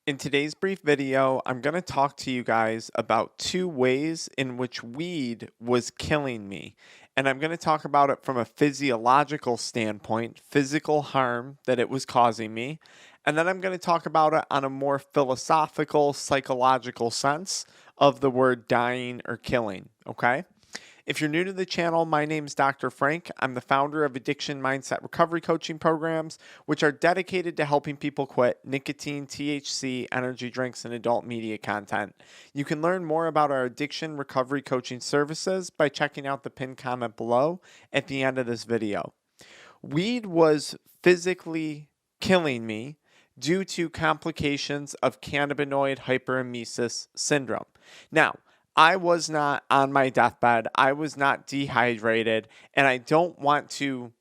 In today's brief video, I'm going to talk to you guys about two ways in which weed was killing me. And I'm going to talk about it from a physiological standpoint, physical harm that it was causing me. And then I'm going to talk about it on a more philosophical, psychological sense of the word dying or killing. Okay? If you're new to the channel, my name is Dr. Frank. I'm the founder of AddictionMindset recovery coaching programs, which are dedicated to helping people quit nicotine, THC, energy drinks, and adult media content. You can learn more about our addiction recovery coaching services by checking out the pinned comment below at the end of this video. Weed was physically killing me due to complications of cannabinoid hyperemesis syndrome. Now, I was not on my deathbed. I was not dehydrated, and I don't want to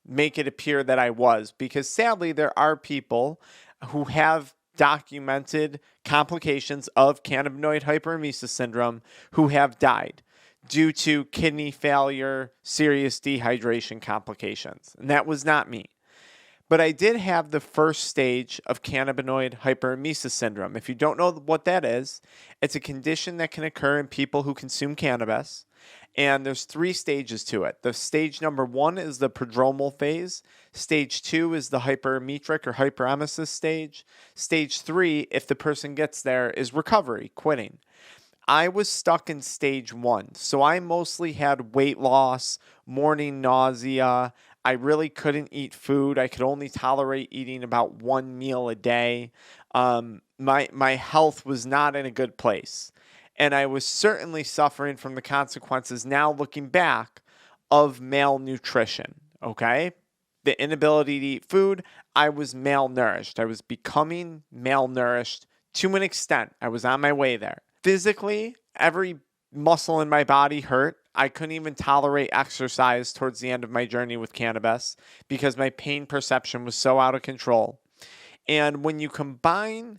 make it appear that I was, because sadly, there are people who have documented complications of cannabinoid hyperemesis syndrome who have died due to kidney failure, serious dehydration complications. And that was not me. But I did have the first stage of cannabinoid hyperemesis syndrome. If you don't know what that is, it's a condition that can occur in people who consume cannabis. And there's three stages to it. The stage number one is the prodromal phase. Stage two is the hyperemetric or hyperemesis stage. Stage three, if the person gets there, is recovery, quitting. I was stuck in stage one. So I mostly had weight loss, morning nausea. I really couldn't eat food. I could only tolerate eating about one meal a day. My health was not in a good place. And I was certainly suffering from the consequences now looking back of malnutrition. Okay? The inability to eat food, I was malnourished. I was becoming malnourished to an extent. I was on my way there. Physically, every muscle in my body hurt. I couldn't even tolerate exercise towards the end of my journey with cannabis because my pain perception was so out of control. And when you combine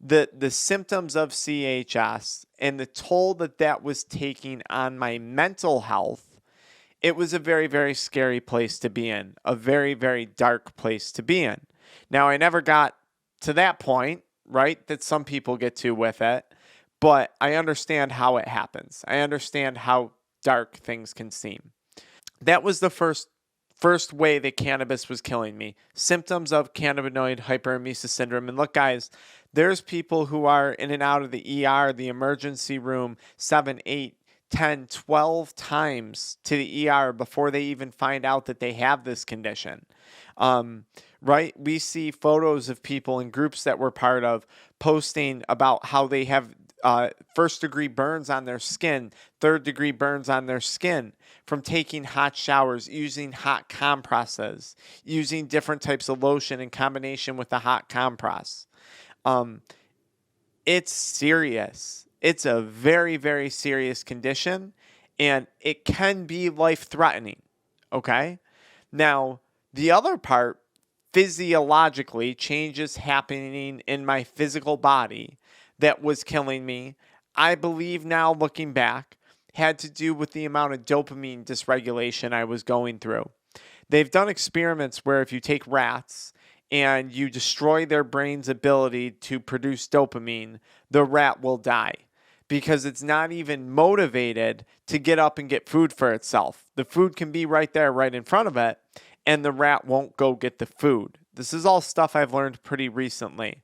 the symptoms of CHS and the toll that that was taking on my mental health, it was a very, very scary place to be in, a very, very dark place to be in. Now, I never got to that point, right, that some people get to with it, but I understand how it happens. I understand how dark things can seem. That was the first way that cannabis was killing me. Symptoms of cannabinoid hyperemesis syndrome. And look, guys, there's people who are in and out of the ER, the emergency room, 7, 8, 10, 12 times to the ER before they even find out that they have this condition. Right? We see photos of people in groups that we're part of posting about how they have first-degree burns on their skin, third-degree burns on their skin from taking hot showers, using hot compresses, using different types of lotion in combination with the hot compress. It's serious. It's a very, very serious condition, and it can be life-threatening, okay? Now, the other part, physiologically, changes happening in my physical body that was killing me, I believe now looking back, had to do with the amount of dopamine dysregulation I was going through. They've done experiments where if you take rats and you destroy their brain's ability to produce dopamine, the rat will die because it's not even motivated to get up and get food for itself. The food can be right there, right in front of it, and the rat won't go get the food. This is all stuff I've learned pretty recently.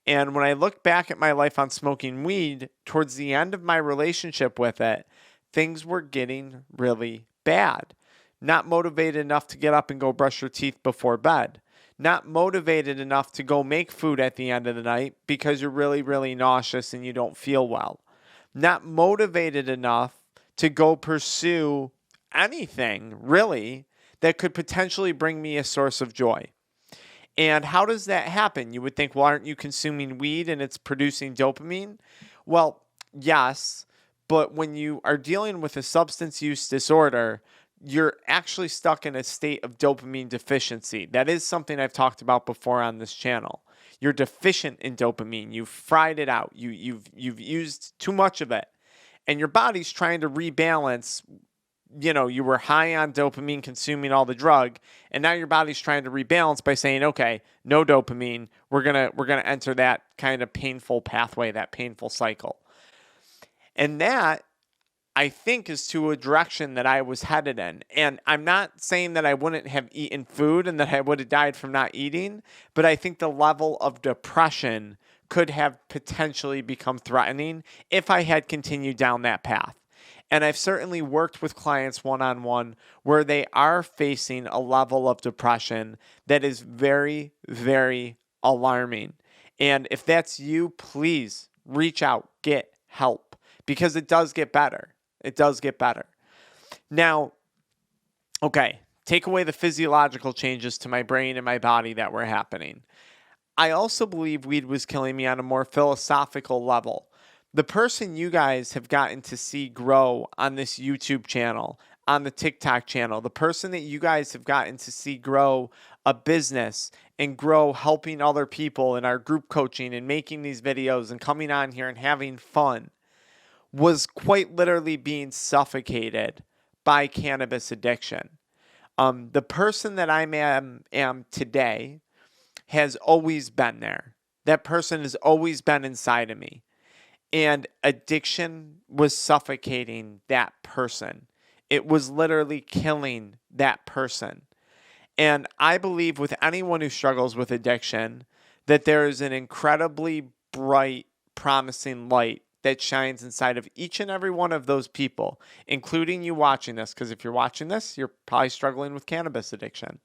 And when I look back at my life on smoking weed, towards the end of my relationship with it, things were getting really bad. Not motivated enough to get up and go brush your teeth before bed. Not motivated enough to go make food at the end of the night because you're really, really nauseous and you don't feel well. Not motivated enough to go pursue anything, really, that could potentially bring me a source of joy. And how does that happen? You would think, well, aren't you consuming weed and it's producing dopamine? Well, yes, but when you are dealing with a substance use disorder, you're actually stuck in a state of dopamine deficiency. That is something I've talked about before on this channel. You're deficient in dopamine. You've fried it out. You've used too much of it. And your body's trying to rebalance you were high on dopamine consuming all the drug, and now your body's trying to rebalance by saying, okay, no dopamine. We're gonna enter that kind of painful pathway, that painful cycle. And that, I think, is to a direction that I was headed in. And I'm not saying that I wouldn't have eaten food and that I would have died from not eating, but I think the level of depression could have potentially become threatening if I had continued down that path. And I've certainly worked with clients one-on-one where they are facing a level of depression that is very, very alarming. And if that's you, please reach out, get help, because it does get better. It does get better. Now, okay, take away the physiological changes to my brain and my body that were happening. I also believe weed was killing me on a more philosophical level. The person you guys have gotten to see grow on this YouTube channel, on the TikTok channel, the person that you guys have gotten to see grow a business and grow helping other people in our group coaching and making these videos and coming on here and having fun, was quite literally being suffocated by cannabis addiction. The person that I am today has always been there. That person has always been inside of me. And addiction was suffocating that person. It was literally killing that person. And I believe with anyone who struggles with addiction that there is an incredibly bright, promising light that shines inside of each and every one of those people, including you watching this. Because if you're watching this, you're probably struggling with cannabis addiction.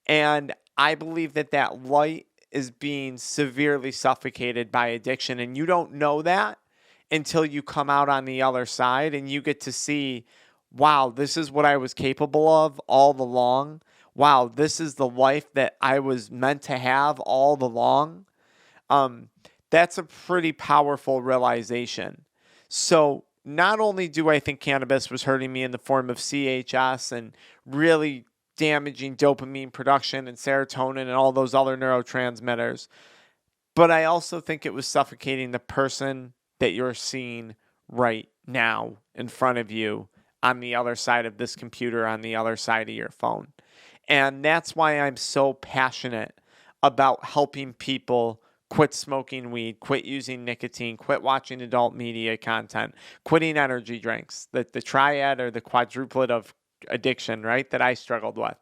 And I believe that that light is being severely suffocated by addiction. And you don't know that until you come out on the other side and you get to see, wow, this is what I was capable of all along. Wow, this is the life that I was meant to have all along. That's a pretty powerful realization. So not only do I think cannabis was hurting me in the form of CHS and really damaging dopamine production and serotonin and all those other neurotransmitters, but I also think it was suffocating the person that you're seeing right now in front of you on the other side of this computer, on the other side of your phone. And that's why I'm so passionate about helping people quit smoking weed, quit using nicotine, quit watching adult media content, quitting energy drinks, the triad or the quadruplet of addiction, right, that I struggled with.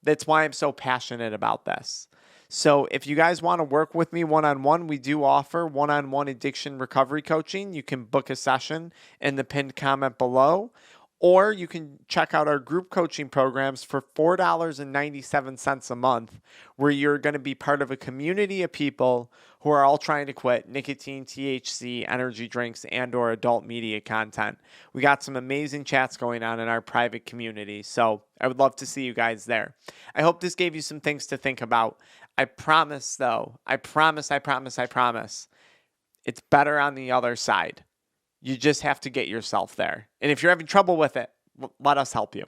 That's why I'm so passionate about this. So if you guys want to work with me one-on-one, we do offer one-on-one addiction recovery coaching. You can book a session in the pinned comment below, or you can check out our group coaching programs for $4.97 a month, where you're going to be part of a community of people who are all trying to quit nicotine, THC, energy drinks, and or adult media content. We got some amazing chats going on in our private community, so I would love to see you guys there. I hope this gave you some things to think about. I promise, though, I promise, it's better on the other side. You just have to get yourself there. And if you're having trouble with it, let us help you.